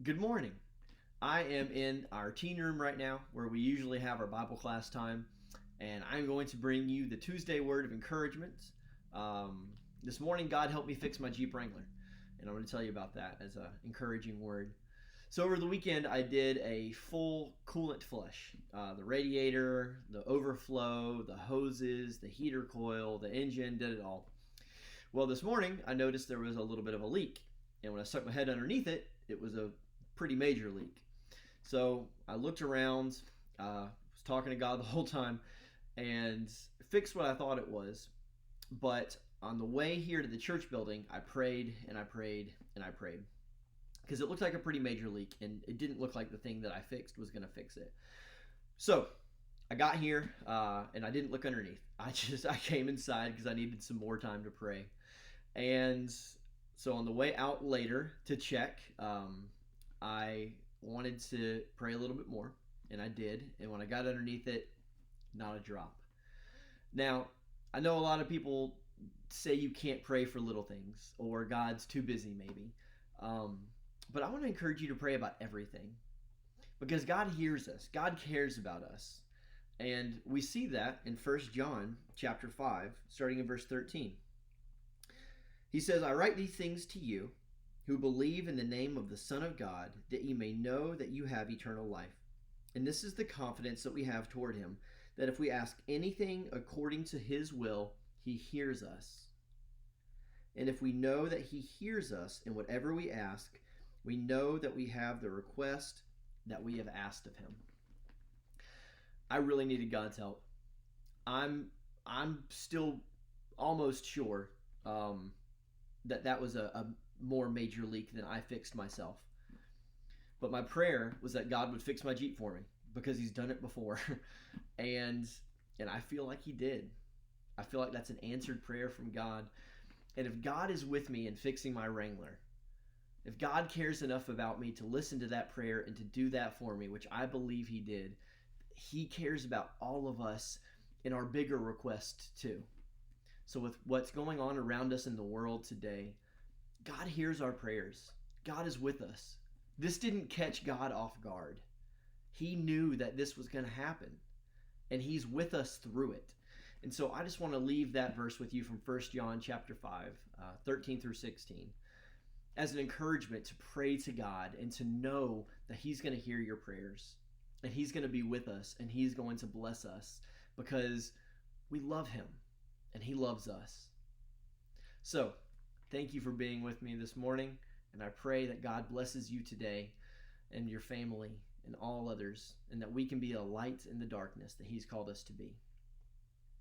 Good morning. I am in our teen room right now where we usually have our Bible class time, and I'm going to bring you the Tuesday word of encouragement. This morning, God helped me fix my Jeep Wrangler, and I'm going to tell you about that as an encouraging word. So, over the weekend, I did a full coolant flush, the radiator, the overflow, the hoses, the heater coil, the engine, did it all. Well, this morning, I noticed there was a little bit of a leak, and when I stuck my head underneath it, it was a pretty major leak. So I looked around, was talking to God the whole time, and fixed what I thought it was. But on the way here to the church building, I prayed and I prayed and I prayed because it looked like a pretty major leak, and it didn't look like the thing that I fixed was going to fix it. So I got here and I didn't look underneath. I came inside because I needed some more time to pray, and so on the way out later to check, I wanted to pray a little bit more, and I did. And when I got underneath it, not a drop. Now, I know a lot of people say you can't pray for little things, or God's too busy, maybe. But I want to encourage you to pray about everything because God hears us. God cares about us. And we see that in 1 John chapter 5, starting in verse 13. He says, I write these things to you who believe in the name of the Son of God, that you may know that you have eternal life. And this is the confidence that we have toward him, that if we ask anything according to his will, he hears us. And if we know that he hears us in whatever we ask, we know that we have the request that we have asked of him. I really needed God's help. I'm still almost sure that was a more major leak than I fixed myself. But my prayer was that God would fix my Jeep for me because he's done it before. and I feel like he did. I feel like that's an answered prayer from God. And if God is with me in fixing my Wrangler, if God cares enough about me to listen to that prayer and to do that for me, which I believe he did, he cares about all of us in our bigger request too. So with what's going on around us in the world today, God hears our prayers. God is with us. This didn't catch God off guard. He knew that this was going to happen, and he's with us through it. And so I just want to leave that verse with you from 1 John chapter 5, 13 through 16, as an encouragement to pray to God and to know that he's going to hear your prayers, and he's going to be with us, and he's going to bless us because we love him, and he loves us. So, thank you for being with me this morning, and I pray that God blesses you today and your family and all others, and that we can be a light in the darkness that he's called us to be.